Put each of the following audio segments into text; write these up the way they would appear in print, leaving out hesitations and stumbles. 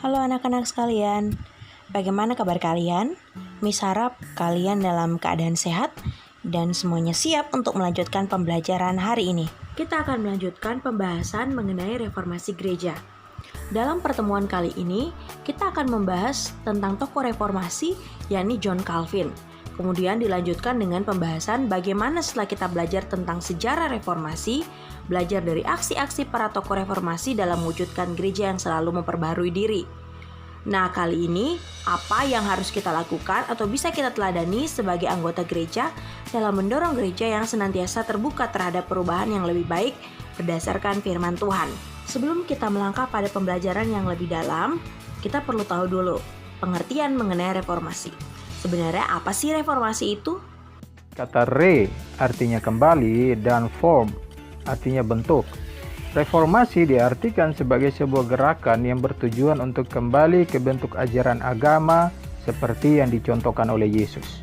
Halo anak-anak sekalian, bagaimana kabar kalian? Miss harap kalian dalam keadaan sehat dan semuanya siap untuk melanjutkan pembelajaran hari ini. Kita akan melanjutkan pembahasan mengenai reformasi gereja. Dalam pertemuan kali ini, kita akan membahas tentang tokoh reformasi, yakni John Calvin. Kemudian dilanjutkan dengan pembahasan bagaimana setelah kita belajar tentang sejarah reformasi, belajar dari aksi-aksi para tokoh reformasi dalam mewujudkan gereja yang selalu memperbarui diri. Nah, kali ini apa yang harus kita lakukan atau bisa kita teladani sebagai anggota gereja dalam mendorong gereja yang senantiasa terbuka terhadap perubahan yang lebih baik berdasarkan firman Tuhan. Sebelum kita melangkah pada pembelajaran yang lebih dalam, kita perlu tahu dulu pengertian mengenai reformasi. Sebenarnya apa sih reformasi itu? Kata re artinya kembali dan form artinya bentuk. Reformasi diartikan sebagai sebuah gerakan yang bertujuan untuk kembali ke bentuk ajaran agama seperti yang dicontohkan oleh Yesus.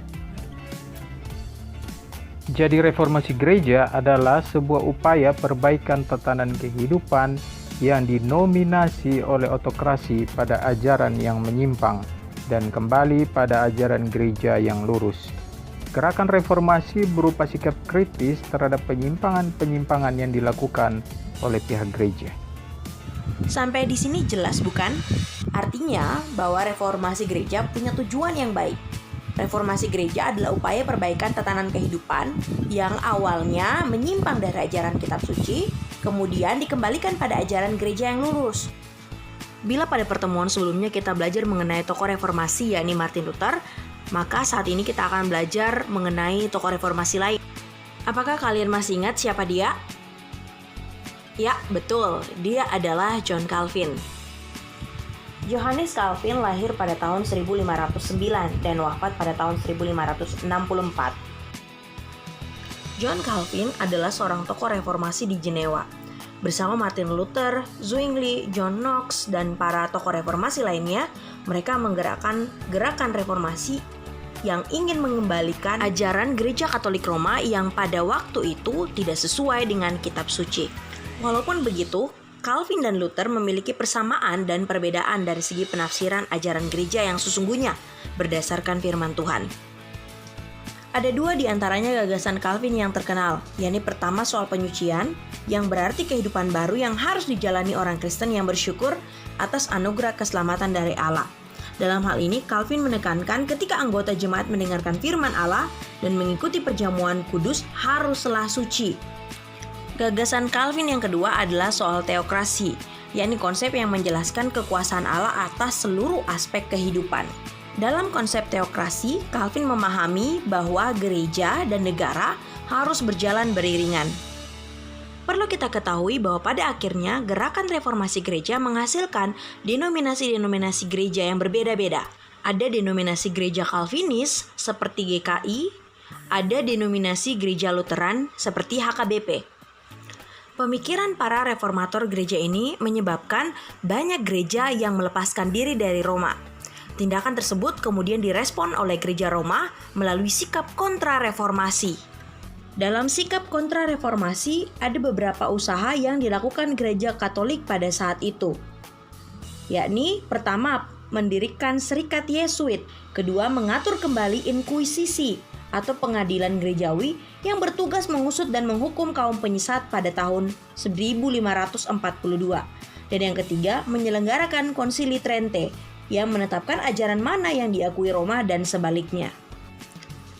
Jadi reformasi gereja adalah sebuah upaya perbaikan tatanan kehidupan yang dinominasi oleh autokrasi pada ajaran yang menyimpang dan kembali pada ajaran gereja yang lurus. Gerakan reformasi berupa sikap kritis terhadap penyimpangan-penyimpangan yang dilakukan oleh pihak gereja. Sampai di sini jelas bukan? Artinya bahwa reformasi gereja punya tujuan yang baik. Reformasi gereja adalah upaya perbaikan tatanan kehidupan yang awalnya menyimpang dari ajaran kitab suci, kemudian dikembalikan pada ajaran gereja yang lurus. Bila pada pertemuan sebelumnya kita belajar mengenai tokoh reformasi yakni Martin Luther, maka saat ini kita akan belajar mengenai tokoh reformasi lain. Apakah kalian masih ingat siapa dia? Ya, betul. Dia adalah John Calvin. Johannes Calvin lahir pada tahun 1509 dan wafat pada tahun 1564. John Calvin adalah seorang tokoh reformasi di Jenewa. Bersama Martin Luther, Zwingli, John Knox, dan para tokoh reformasi lainnya, mereka menggerakkan gerakan reformasi yang ingin mengembalikan ajaran Gereja Katolik Roma yang pada waktu itu tidak sesuai dengan kitab suci. Walaupun begitu, Calvin dan Luther memiliki persamaan dan perbedaan dari segi penafsiran ajaran gereja yang sesungguhnya berdasarkan firman Tuhan. Ada dua di antaranya gagasan Calvin yang terkenal, yakni pertama soal penyucian, yang berarti kehidupan baru yang harus dijalani orang Kristen yang bersyukur atas anugerah keselamatan dari Allah. Dalam hal ini, Calvin menekankan ketika anggota jemaat mendengarkan firman Allah dan mengikuti perjamuan kudus haruslah suci. Gagasan Calvin yang kedua adalah soal teokrasi, yakni konsep yang menjelaskan kekuasaan Allah atas seluruh aspek kehidupan. Dalam konsep teokrasi, Calvin memahami bahwa gereja dan negara harus berjalan beriringan. Perlu kita ketahui bahwa pada akhirnya gerakan reformasi gereja menghasilkan denominasi-denominasi gereja yang berbeda-beda. Ada denominasi gereja Calvinis seperti GKI, ada denominasi gereja Lutheran seperti HKBP. Pemikiran para reformator gereja ini menyebabkan banyak gereja yang melepaskan diri dari Roma. Tindakan tersebut kemudian direspon oleh gereja Roma melalui sikap kontra-reformasi. Dalam sikap kontra-reformasi, ada beberapa usaha yang dilakukan gereja Katolik pada saat itu. Yakni, pertama, mendirikan serikat Yesuit. Kedua, mengatur kembali inkuisisi atau pengadilan gerejawi yang bertugas mengusut dan menghukum kaum penyesat pada tahun 1542. Dan yang ketiga, menyelenggarakan Konsili Trente yang menetapkan ajaran mana yang diakui Roma dan sebaliknya.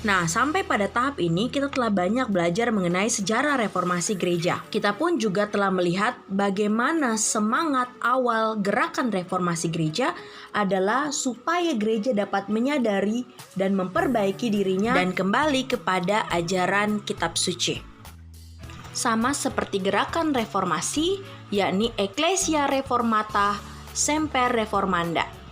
Nah, sampai pada tahap ini kita telah banyak belajar mengenai sejarah reformasi gereja. Kita pun juga telah melihat bagaimana semangat awal gerakan reformasi gereja adalah supaya gereja dapat menyadari dan memperbaiki dirinya dan kembali kepada ajaran kitab suci. Sama seperti gerakan reformasi, yakni Ecclesia Reformata Semper Reformanda.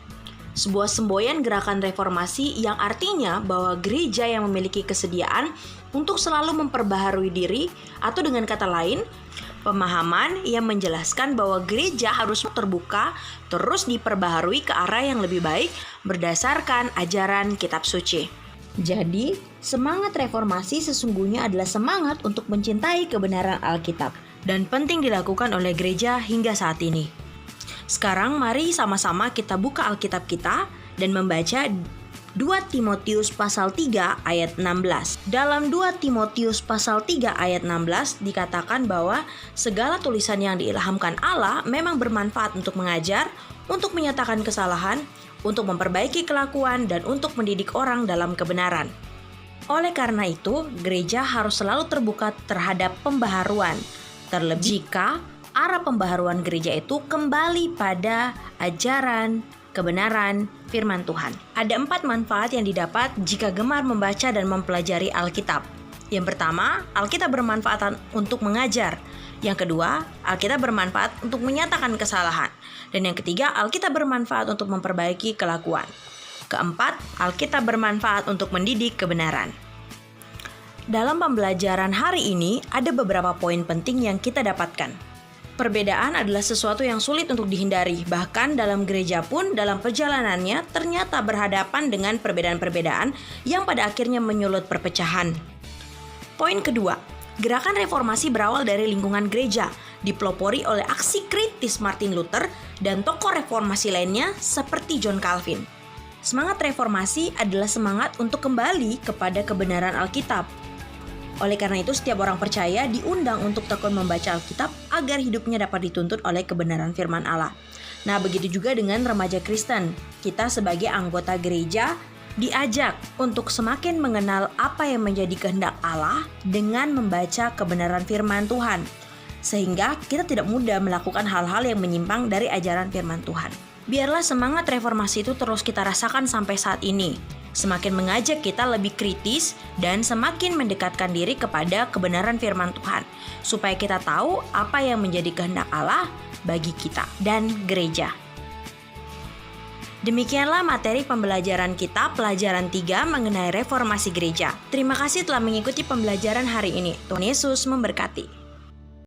Sebuah semboyan gerakan reformasi yang artinya bahwa gereja yang memiliki kesediaan untuk selalu memperbaharui diri, atau dengan kata lain, pemahaman yang menjelaskan bahwa gereja harus terbuka terus diperbaharui ke arah yang lebih baik berdasarkan ajaran kitab suci. Jadi, semangat reformasi sesungguhnya adalah semangat untuk mencintai kebenaran Alkitab dan penting dilakukan oleh gereja hingga saat ini. Sekarang mari sama-sama kita buka Alkitab kita dan membaca 2 Timotius pasal 3 ayat 16. Dalam 2 Timotius pasal 3 ayat 16 dikatakan bahwa segala tulisan yang diilhamkan Allah memang bermanfaat untuk mengajar, untuk menyatakan kesalahan, untuk memperbaiki kelakuan, dan untuk mendidik orang dalam kebenaran. Oleh karena itu, gereja harus selalu terbuka terhadap pembaharuan, terlebih jika arah pembaharuan gereja itu kembali pada ajaran kebenaran firman Tuhan. Ada 4 manfaat yang didapat jika gemar membaca dan mempelajari Alkitab. Yang pertama, Alkitab bermanfaat untuk mengajar. Yang kedua, Alkitab bermanfaat untuk menyatakan kesalahan. Dan yang ketiga, Alkitab bermanfaat untuk memperbaiki kelakuan. Keempat, Alkitab bermanfaat untuk mendidik kebenaran. Dalam pembelajaran hari ini, ada beberapa poin penting yang kita dapatkan. Perbedaan adalah sesuatu yang sulit untuk dihindari. Bahkan dalam gereja pun dalam perjalanannya ternyata berhadapan dengan perbedaan-perbedaan yang pada akhirnya menyulut perpecahan. Poin kedua, gerakan reformasi berawal dari lingkungan gereja, dipelopori oleh aksi kritis Martin Luther dan tokoh reformasi lainnya seperti John Calvin. Semangat reformasi adalah semangat untuk kembali kepada kebenaran Alkitab. Oleh karena itu, setiap orang percaya diundang untuk tekun membaca Alkitab agar hidupnya dapat dituntun oleh kebenaran firman Allah. Nah, begitu juga dengan remaja Kristen. Kita sebagai anggota gereja diajak untuk semakin mengenal apa yang menjadi kehendak Allah dengan membaca kebenaran firman Tuhan. Sehingga kita tidak mudah melakukan hal-hal yang menyimpang dari ajaran firman Tuhan. Biarlah semangat reformasi itu terus kita rasakan sampai saat ini. Semakin mengajak kita lebih kritis dan semakin mendekatkan diri kepada kebenaran firman Tuhan, supaya kita tahu apa yang menjadi kehendak Allah bagi kita dan gereja. Demikianlah materi pembelajaran kita pelajaran 3 mengenai reformasi gereja. Terima kasih telah mengikuti pembelajaran hari ini. Tuhan Yesus memberkati.